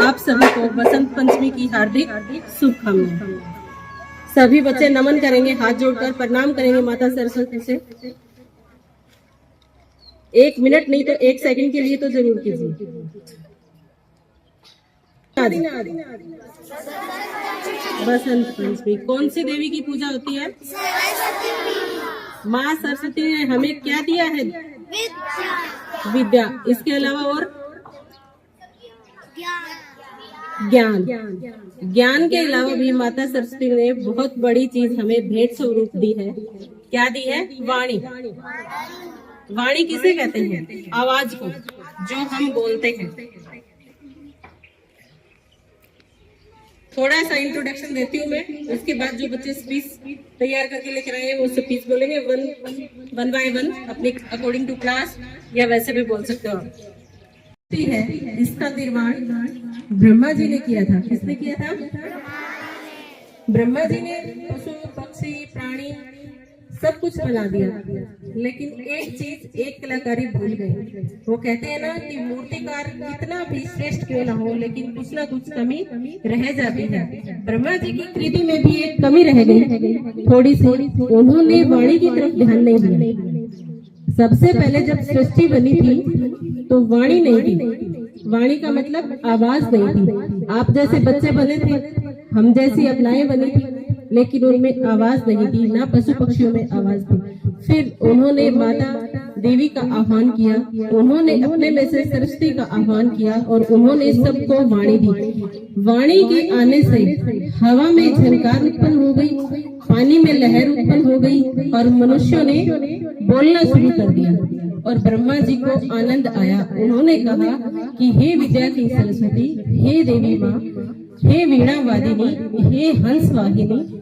आप सभी को बसंत पंचमी की हार्दिक शुभकामनाएं। सभी बच्चे नमन करेंगे, हाथ जोड़कर प्रणाम करेंगे माता सरस्वती से। 1 मिनट नहीं तो 1 सेकंड के लिए तो जरूर कीजिए। बसंत पंचमी कौन सी देवी की पूजा होती है? माँ सरस्वती ने हमें क्या दिया है? विद्या। इसके अलावा और ज्ञान। ज्ञान के अलावा भी माता सरस्वती ने बहुत बड़ी चीज हमें भेंट स्वरूप दी है। क्या दी है? वाणी। वाणी किसे कहते हैं? आवाज को, जो हम बोलते हैं। थोड़ा सा इंट्रोडक्शन देती हूँ मैं, उसके बाद जो बच्चे स्पीच तैयार करके लेकर आए हैं वो स्पीच बोलेंगे वन बाय वन, अपने अकॉर्डिंग टू क्लास, या वैसे भी बोल सकते हो आप। है इसका निर्माण ब्रह्मा जी ने किया था। किसने किया था? ब्रह्मा जी ने पशु पक्षी प्राणी सब कुछ बना दिया, लेकिन एक चीज, एक कलाकारी भूल गए। वो कहते हैं ना कि मूर्तिकार कितना भी श्रेष्ठ क्यों ना हो, लेकिन कुछ ना कुछ कमी रह जाती है। ब्रह्मा जी की कृति में भी एक कमी रह गई थोड़ी सी। उन्होंने वाणी की तरफ ध्यान नहीं दिया। सबसे पहले जब सृष्टि बनी थी तो वाणी नहीं थी। वाणी का मतलब आवाज नहीं थी। आप जैसे बच्चे बने थे, हम जैसी अपनाएं बनी थी, लेकिन उनमें आवाज नहीं थी, ना पशु पक्षियों में आवाज थी। फिर उन्होंने माता देवी का आह्वान किया, उन्होंने अपने में से सरस्वती का आह्वान किया और उन्होंने सबको वाणी दी। वाणी के आने से हवा में झनकार उत्पन्न हो गई, पानी में लहर उत्पन्न हो गई और मनुष्यों ने बोलना शुरू कर दिया। और ब्रह्मा जी को आनंद आया। उन्होंने कहा कि हे विद्या की सरस्वती, हे देवी माँ, हे वीणा वादिनी, हे हंस वाहिनी,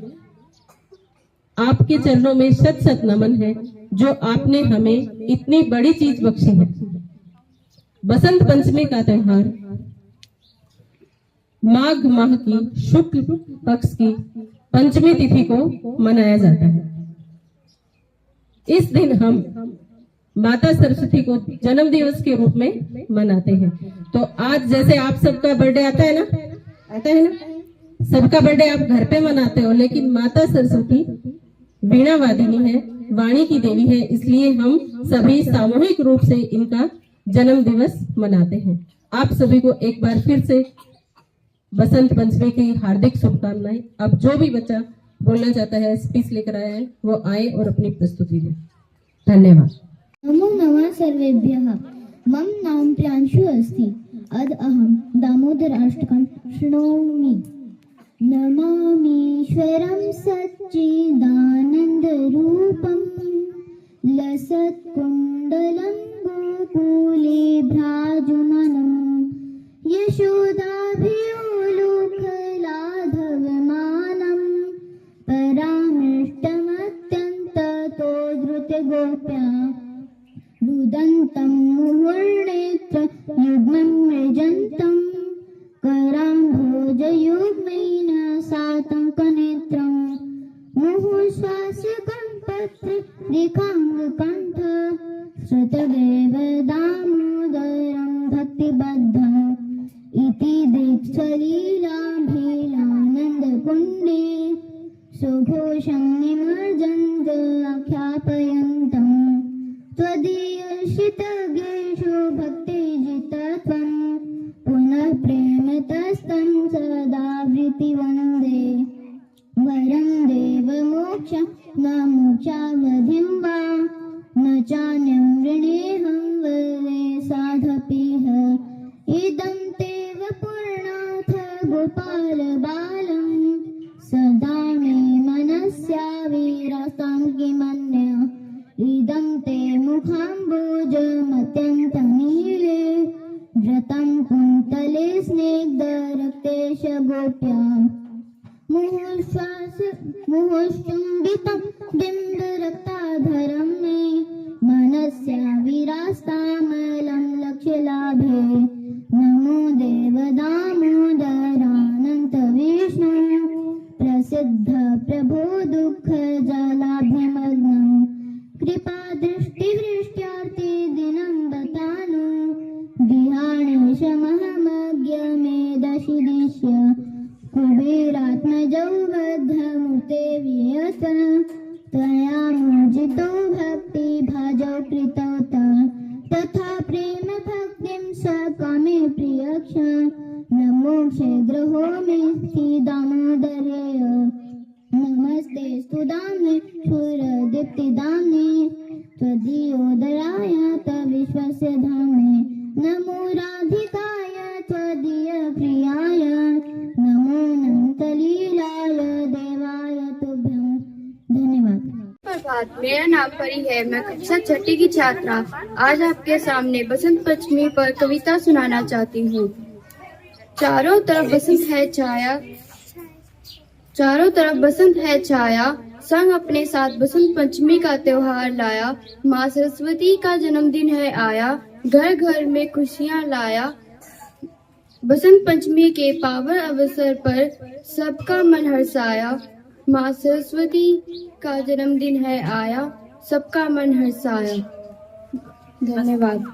आपके चरणों में शत शत नमन है, जो आपने हमें इतनी बड़ी चीज बख्शी है। बसंत पंचमी का त्योहार माघ माह की शुक्ल पक्ष की पंचमी तिथि को मनाया जाता है। इस दिन हम माता सरस्वती को जन्म दिवस के रूप में मनाते हैं। तो आज जैसे आप सबका बर्थडे आता है ना, सबका बर्थडे आप घर पे मनाते हो, लेकिन माता सरस्वती वीणा वादिनी है, वाणी की देवी है, इसलिए हम सभी सामूहिक रूप से इनका जन्म दिवस मनाते हैं। आप सभी को एक बार फिर से बसंत पंचमी की हार्दिक शुभकामनाएं। अब जो भी बच्चा बोलना चाहता है, स्पीच लेकर आया है, वो आए और अपनी प्रस्तुति दे। धन्यवाद। नमो नमः सर्वेभ्यः। मम नाम प्रियांशु अस्ति। अद्य अहं दामोदराष्टकं शृणोमि। नमामीश्वरं सच्चिदानन्दरूपं लसत्कुण्डलं गोकुले भ्राजमानं यशोदाभियोलुखलाधवमानं परामृष्टमत्यन्ततो धृतगोप्या रुदन्तं मुहुर्नेत्र युग्मं मृजन्तं कराम्भोजयुग्मेन सातं कनेत्रं मुहुश्वास्य गणपत्र रेखाङ्गकण्ठ श्रुतदेव दामोदरं भक्तिबद्धम् इति दीक्षलीलाभिलानन्दकुण्डे सुघोषं निमज्जन्त आख्यापयन्तम् त्वदीयशितगेषु भक्तिजितत्वं पुनः प्रेमतस्तं सदा वृत्ति वन्दे। वरं देवमोक्षं न मोक्षावधिं वा न चान्यं वृणेऽहं वदे साधपीह। इदं ते वपुर्नाथ गोपालबालं सदा मे मनस्याविरसं किमन्य। इदं ते मुखाम्बोजमत्यन्तनीले व्रतं कुन्तले स्निग्धरक्तेश गोप्या। मुहुश्चुम्बितं बिम्बरक्ताधरं मे मनस्याविरास्तामलं लक्ष्यलाभे। नमो देव दामोदरानन्त विष्णु सिद्ध प्रभो दुःख जलाभिमग्नम् कृपा दृष्टि दृष्ट्यार्थे दिनं दतानु विहाणेशमहमज्ञमेदशिदिश्य कुबेरात्मजौ बद्धमूर्ते वियत त्वया मोजितो भक्ति भाजौ कृतौत तथा प्रेम भक्तिं स कामे प्रियक्ष नमो क्षेग्रहोमि दामोदरेय नमस्ते स्तुदाम्ने क्षुरदीप्तिदाम्ने त्वदीयोदराय तविश्वस्य धाम्ने नमो राधिकाय त्वदीयप्रियाय नमो नन्तलीलाय देवाय तुभ्यं धन्यवाद। प्रभात, मेरा नाम परी है। मैं कक्षा छठी की छात्रा आज आपके सामने बसंत पंचमी पर कविता सुनाना चाहती हूँ। चारों तरफ बसंत है छाया, चारों तरफ बसंत है छाया, संग अपने साथ बसंत पंचमी का त्योहार लाया। माँ सरस्वती का जन्मदिन है आया, घर घर में खुशियाँ लाया। बसंत पंचमी के पावन अवसर पर सबका मन हर्षाया। माँ सरस्वती का जन्मदिन है आया, सबका मन हर्षाया। धन्यवाद।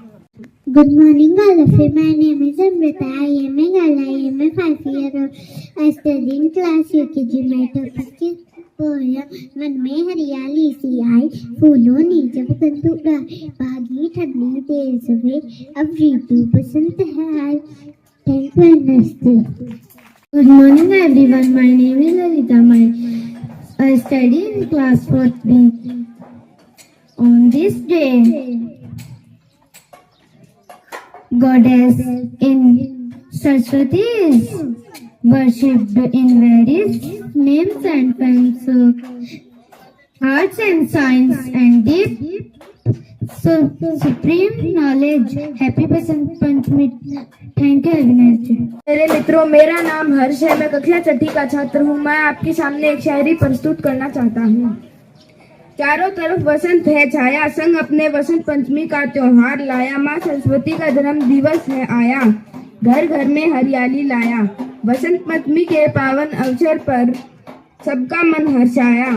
Good morning, all of you. My name is Amrita. I am a girl. I am a 5-year-old. I study in class UKG. My topic is poem. मन में हरियाली सी आई, फूलों ने जब कंदूरा, भागी ठंडी देर सवेर, अब ऋतु बसंत है आई। Thank you and namaste. Good morning everyone. My name is Lalita. I study in class 4B. On this day, Goddess in Saraswati is worshipped in various names and forms, arts and science and deep supreme knowledge. Happy Basant Panchami. Thank you Avinash जी। मेरे मित्रों, मेरा नाम हर्ष है। मैं कक्षा छठी का छात्र हूँ। मैं आपके सामने एक शायरी प्रस्तुत करना चाहता हूँ। चारों तरफ बसंत है छाया, संग अपने बसंत पंचमी का त्योहार लाया। माँ सरस्वती का जन्म दिवस है आया, घर घर में हरियाली लाया। बसंत पंचमी के पावन अवसर पर सबका मन हर्षाया।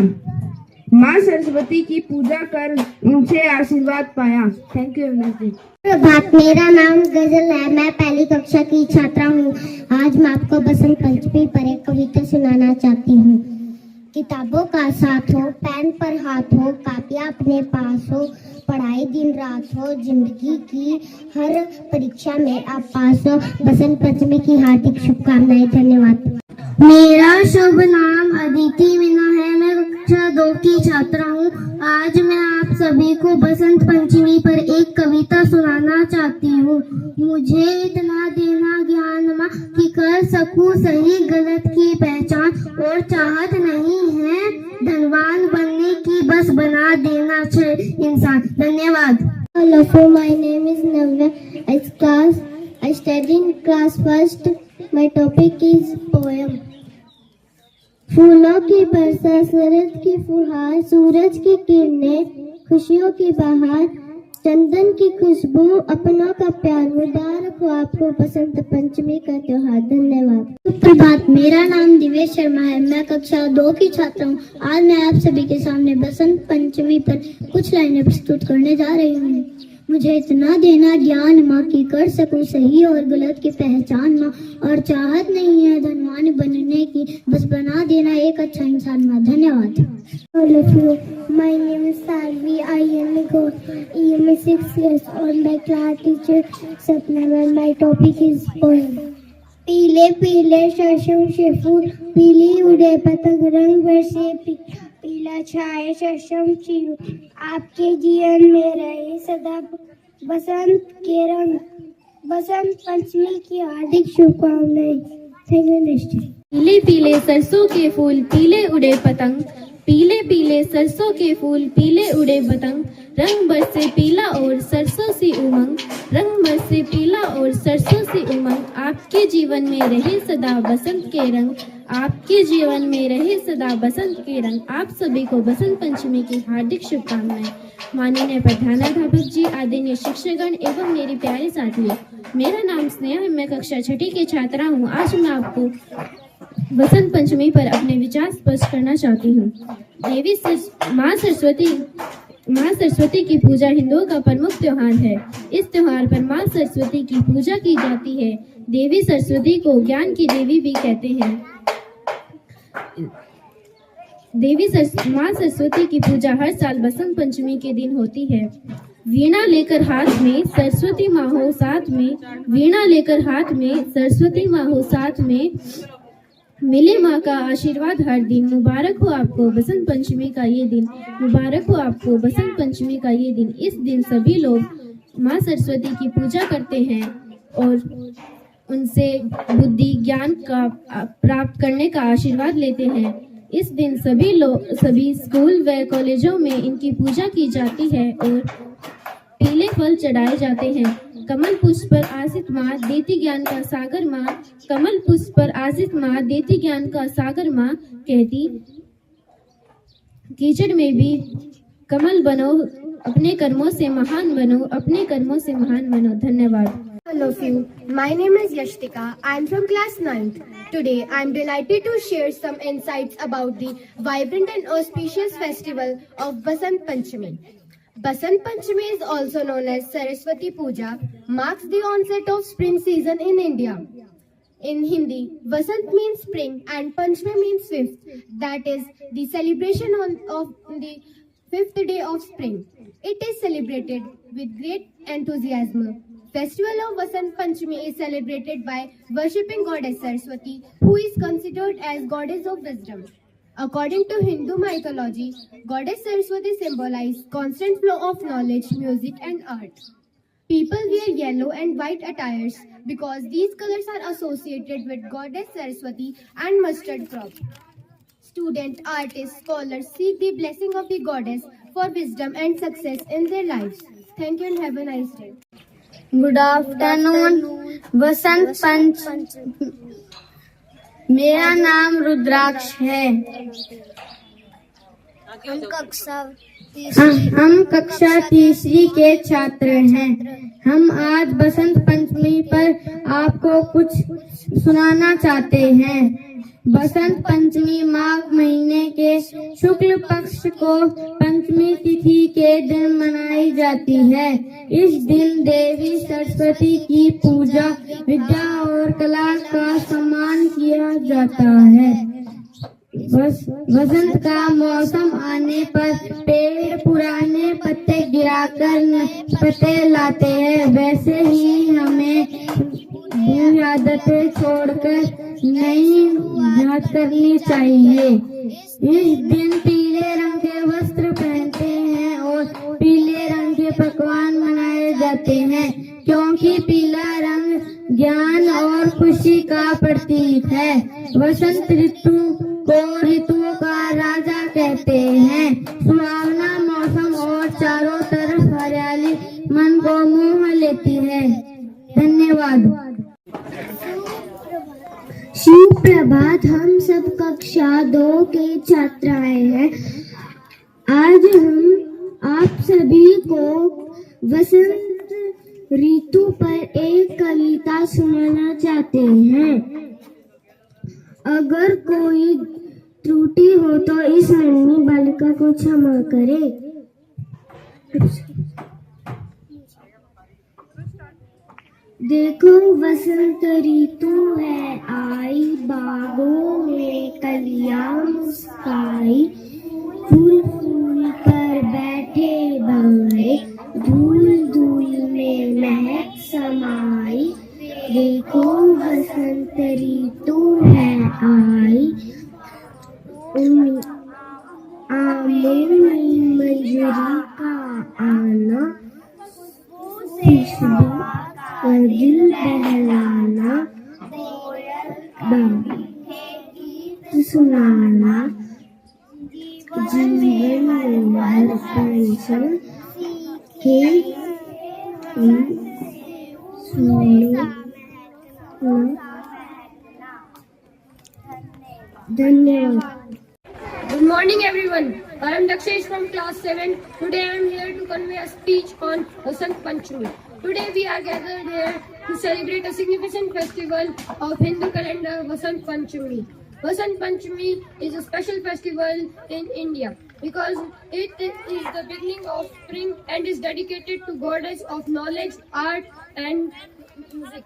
माँ सरस्वती की पूजा कर उनसे आशीर्वाद पाया। थैंक यू अविनाश जी। प्रभात, मेरा नाम गजल है। मैं पहली कक्षा की छात्रा हूँ। आज मैं आपको बसंत पंचमी पर एक कविता सुनाना चाहती हूँ। किताबों का साथ हो, पेन पर हाथ हो, कापियाँ अपने पास हो, पढ़ाई दिन रात हो, जिंदगी की हर परीक्षा में आप पास हो। बसंत पंचमी की हार्दिक शुभकामनाएं। धन्यवाद। मेरा शुभ नाम अदिति मीना है। मैं कक्षा 2 की छात्रा हूँ। आज मैं आप सभी को बसंत पंचमी पर एक कविता सुनाना चाहती हूँ। मुझे इतना देना ज्ञान माँ कि कर सकूँ सही गलत की पहचान, और चाहत नहीं है धनवान बनने की, बस बना देना चाहिए इंसान। धन्यवाद। Hello, my name is Navya. I study in class 1st. My topic is poem. फूलों की बरसा, शरद की फुहार, सूरज की किरणें, खुशियों की बहार, चंदन की खुशबू, अपनों का प्यार, मुबारक रखो आपको बसंत पंचमी का त्योहार। धन्यवाद। प्रभात, मेरा नाम दिवेश शर्मा है। मैं कक्षा 2 की छात्रा हूँ। आज मैं आप सभी के सामने बसंत पंचमी पर कुछ लाइनें प्रस्तुत करने जा रही हूँ। मुझे इतना देना ज्ञान माँ कि कर सकूं सही और गलत की पहचान माँ, और चाहत नहीं है धनवान बनने की, बस बना देना एक अच्छा इंसान माँ। धन्यवाद। All of you, my name is Salvi. I am a 6 years old. My class teacher Sapna, and my topic is poem. पीले पीले सरसों से फूल, पीली उड़े पतंग, रंग बरसे पीला छाए सरसों चिरू, आपके जीवन में रहे सदा बसंत के रंग। बसंत पंचमी की हार्दिक शुभकामनाएं। Thank you next. पीले पीले सरसों के फूल, पीले उड़े पतंग, पीले पीले सरसों के फूल, पीले उड़े पतंग, रंग बरसे पीला और सरसों सी उमंग, रंग बरसे पीला और सरसों सी उमंग, आपके जीवन में रहे सदा बसंत के रंग, आपके जीवन में रहे सदा बसंत के रंग। आप सभी को बसंत पंचमी की हार्दिक शुभकामनाएं। माननीय प्रधानाध्यापक जी, आदरणीय शिक्षकगण एवं मेरी प्यारे साथियों, मेरा नाम स्नेहा है। मैं कक्षा 6 की छात्रा हूँ। आज मैं आपको वसंत पंचमी पर अपने विचार स्पष्ट करना चाहती हूँ। माँ सरस्वती की पूजा हिंदुओं का प्रमुख त्योहार है। इस त्योहार पर माँ सरस्वती की पूजा की जाती है। देवी सरस्वती को ज्ञान की देवी भी कहते हैं। माँ सरस्वती की पूजा हर साल बसंत पंचमी के दिन होती है। वीणा लेकर हाथ में सरस्वती माँ हो साथ में, वीणा लेकर हाथ में सरस्वती माँ हो साथ में, मिले माँ का आशीर्वाद हर दिन। मुबारक हो आपको बसंत पंचमी का ये दिन, मुबारक हो आपको बसंत पंचमी का ये दिन। इस दिन सभी लोग माँ सरस्वती की पूजा करते हैं और उनसे बुद्धि ज्ञान का प्राप्त करने का आशीर्वाद लेते हैं। इस दिन सभी स्कूल व कॉलेजों में इनकी पूजा की जाती है और पीले फल चढ़ाए जाते हैं। कमल पुष्प पर आसित माँ देती ज्ञान का सागर माँ, कमल पुष्प पर आसित माँ देती ज्ञान का सागर माँ कहती, कीचड़ में भी कमल बनो, अपने कर्मों से महान बनो, अपने कर्मों से महान बनो। धन्यवाद। All of you, my name is Yashtika. I am from class 9th. Today, I am delighted to share some insights about the vibrant and auspicious festival of Basant Panchami. Basant Panchami is also known as Saraswati Puja, marks the onset of spring season in India. In Hindi, Basant means spring and Panchami means fifth, that is the celebration of the fifth day of spring. It is celebrated with great enthusiasm. Festival of Basant Panchami is celebrated by worshipping goddess Saraswati, who is considered as goddess of wisdom. According to Hindu mythology, goddess Saraswati symbolizes constant flow of knowledge, music and art. People wear yellow and white attires because these colors are associated with goddess Saraswati and mustard crop. Students, artists, scholars seek the blessing of the goddess for wisdom and success in their lives. Thank you and have a nice day. Good afternoon. Basant Panchami. मेरा नाम रुद्राक्ष है। हम कक्षा तीसरी के छात्र हैं। हम आज बसंत पंचमी पर आपको कुछ सुनाना चाहते हैं। बसंत पंचमी माघ महीने के शुक्ल पक्ष को पंचमी तिथि के दिन मनाई जाती है। इस दिन देवी सरस्वती की पूजा, विद्या और कला का सम्मान किया जाता है। वसंत का मौसम आने पर पेड़ पुराने पत्ते गिराकर पत्ते लाते हैं। वैसे ही हमें बुरी आदतें छोड़कर नई याद करनी चाहिए। इस दिन पीले रंग के वस्त्र पहनते हैं और पीले रंग के पकवान बनाए जाते हैं, क्योंकि पीला रंग ज्ञान और खुशी का प्रतीक है। वसंत ऋतु को ऋतुओं का राजा कहते हैं। सुहावना मौसम और चारों तरफ हरियाली मन को मोह लेती है। धन्यवाद। सुप्रभात। हम सब कक्षा 2 के छात्राएं हैं। आज हम आप सभी को वसंत ऋतु पर एक कविता सुनाना चाहते हैं। अगर कोई त्रुटि हो तो इस नन्ही बालिका को क्षमा करें। देखो वसंत ऋतु है आई, बागों में कलियां मुस्काई, फूल फूल पर बैठे बंगड़े, धूल धूल में महक समाई। देखो वसंत ऋतु है आई, आमों में मंजरी का आना, खुशबू का दिल बहलाना, गीत सुनाना, जीवन में हर फंक्शन के सुनो। धन्यवाद। Good morning everyone. I am Dakshesh from class 7. Today I am here to convey a speech on Basant Panchami. Today we are gathered here to celebrate a significant festival of Hindu calendar, Basant Panchami. Vasant Panchami is a special festival in India because it is the beginning of spring and is dedicated to goddess of knowledge, art and music,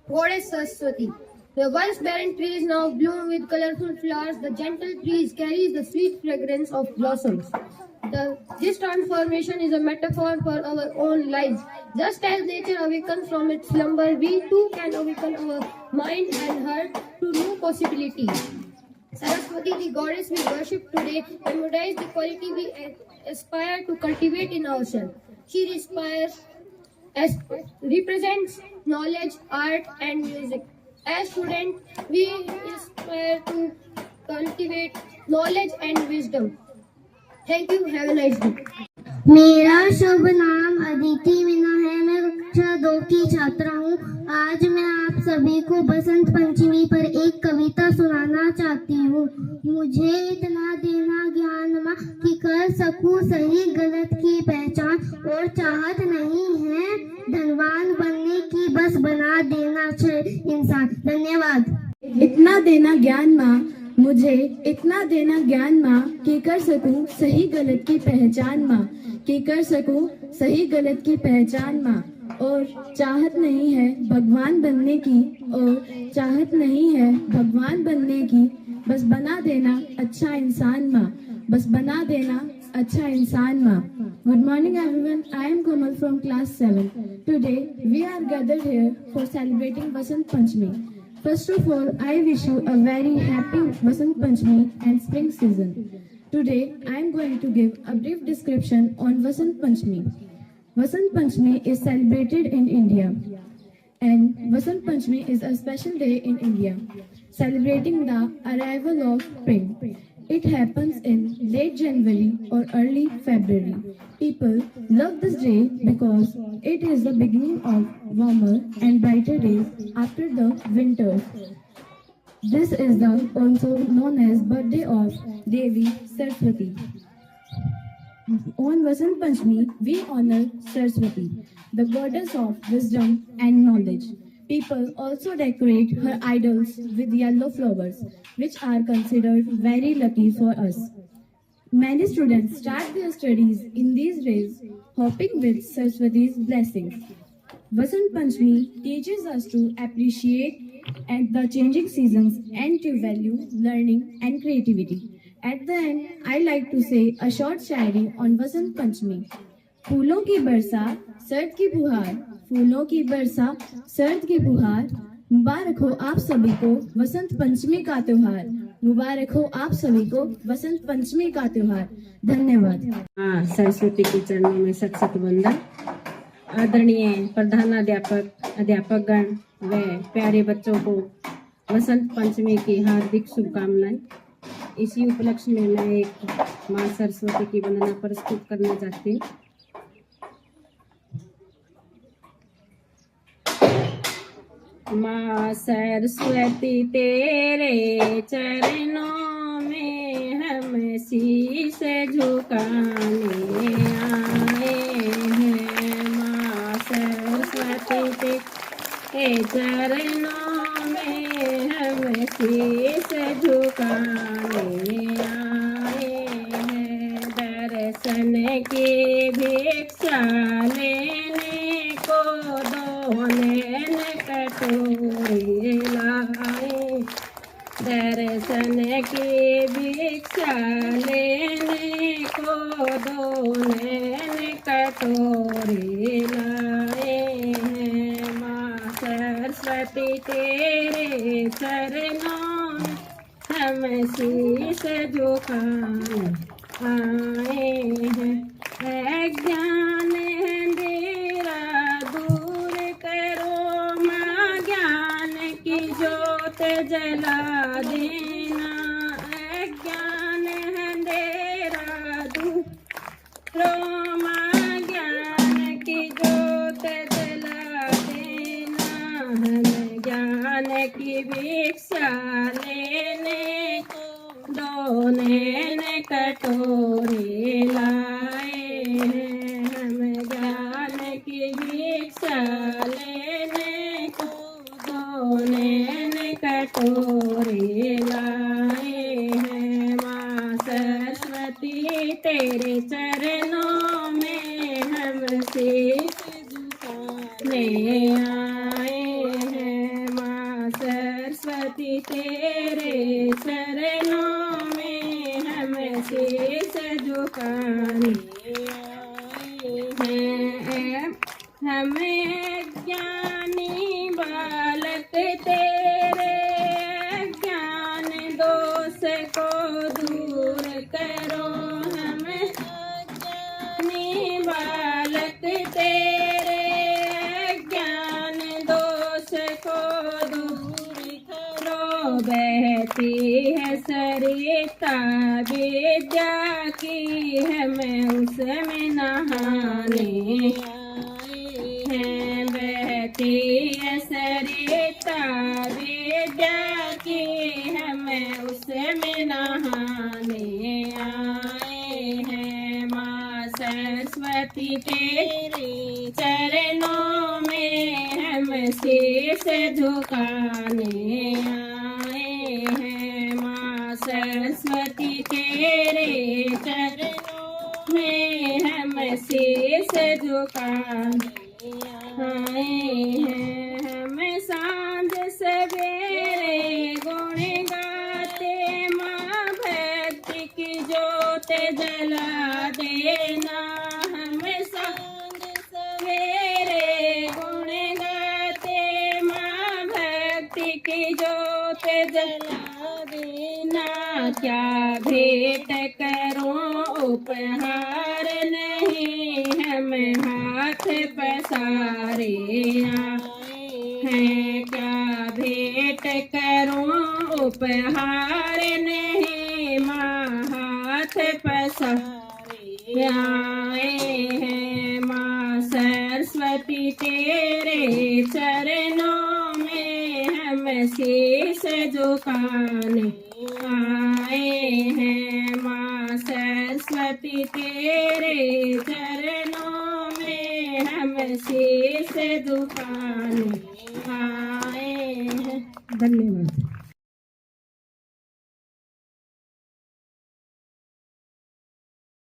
Goddess Saraswati. The once barren trees now bloom with colorful flowers. The gentle breeze carries the sweet fragrance of blossoms. This transformation is a metaphor for our own lives. Just as nature awakens from its slumber, we too can awaken our mind and heart to new possibilities. Saraswati, the goddess we worship today, embodies the quality we aspire to cultivate in ourselves. She represents knowledge, art, and music. As students, we aspire to cultivate knowledge and wisdom. Thank you. Have a nice day. मेरा शुभ नाम अदिति मीना है। मैं कक्षा 2 की छात्रा हूँ। आज मैं आप सभी को बसंत पंचमी पर एक कविता सुनाना चाहती हूँ। मुझे इतना देना ज्ञान माँ कि कर सकूँ सही गलत की पहचान, और चाहत नहीं है धनवान बनने की, बस बना देना इंसान। धन्यवाद। इतना देना ज्ञान माँ, मुझे इतना देना ज्ञान माँ कि कर सकूं सही गलत की पहचान माँ, कि कर सकूं सही गलत की पहचान माँ। और चाहत नहीं है भगवान बनने की, और चाहत नहीं है भगवान बनने की, बस बना देना अच्छा इंसान माँ, बस बना देना अच्छा इंसान माँ। Good morning everyone, I am Komal from class 7. Today we are gathered here for celebrating Vasant Panchami. First of all, I wish you a very happy Vasant Panchami and spring season. Today, I am going to give a brief description on Vasant Panchami. Vasant Panchami is celebrated in India, and Vasant Panchami is a special day in India, celebrating the arrival of spring. It happens in late January or early February. People love this day because it is the beginning of warmer and brighter days after the winter. This is the also known as birthday of Devi Saraswati. On Vasant Panchami, we honor Saraswati, the goddess of wisdom and knowledge. People also decorate her idols with yellow flowers, which are considered very lucky for us. Many students start their studies in these days, hoping with Saraswati's blessings. Vasant Panchami teaches us to appreciate the changing seasons and to value learning and creativity. At the end, I like to say a short shairi on Vasant Panchami. फूलों की बरसा सर्द की बुहार, फूलों की बरसा सर्द की बुहार, मुबारक हो आप सभी को वसंत पंचमी का त्योहार, मुबारक हो आप सभी को वसंत पंचमी का त्योहार। धन्यवाद। हाँ, सरस्वती के चरणों में सत सत वंदन। आदरणीय प्रधानाध्यापक, अध्यापकगण व प्यारे बच्चों को वसंत पंचमी की हार्दिक शुभकामनाएं। इसी उपलक्ष्य में मैं एक माँ सरस्वती की वंदना प्रस्तुत करना चाहती हूँ। माँ सरस्वती तेरे चरणों में हम शीश झुकाने आए हैं। माँ सरस्वती तेरे चरणों में हम शीश झुकाने आए हैं। दर्शन की भिक्षा लेने को दोने कटोरे लाए, दर्शन की भिक्षा लेने को दोने कटोरे लाए हैं। माँ सरस्वती तेरे चरणों में हम शीश झुकाने आए हैं। अज्ञान अंधेरा दूर करो माँ, ज्ञान की ज्योत जला देना। अज्ञान अंधेरा दूर करो माँ, ज्ञान की ज्योत जला देना। हम ज्ञान की भिक्षा लेने को दोने कटोरे लाए हैं। हम ज्ञान की भिक्षा लेने को दोने कटोरे लाए। तेरे चरणों में हम शीश झुकाने आए हैं। माँ सरस्वती तेरे चरणों में हम शीश झुकाने आए हैं। हमें ज्ञानी बालक तेरे ज्ञान दोष को दूर करो। हमें ज्ञानी बालक तेरे ज्ञान दोष को दूर करो। बहती है सरिता विद्या की हमें उसमें नहाने हैं। बहती है सरिता विद्या की हमें उसमें नहाने आए हैं। माँ सरस्वती तेरे चरणों में हम शीश झुकाने आए हैं। माँ सरस्वती तेरे चरणों में हम शीश झुकाने आए हैं। हम सांझ सवेरे गुण गाते माँ भक्ति की ज्योत जला देना। हम सांझ सवेरे गुण गाते माँ भक्ति की ज्योत जला देना। क्या भेंट करूं उपहार नहीं हम हाथ पसारे हैं। क्या भेंट करूं उपहार नहीं माँ हाथ पसारे आए हैं। माँ सरस्वती तेरे चरणों में हम शीश झुकाने आए हैं। माँ सरस्वती तेरे चरणों में हम शीश झुकाने आए हैं। धन्यवाद।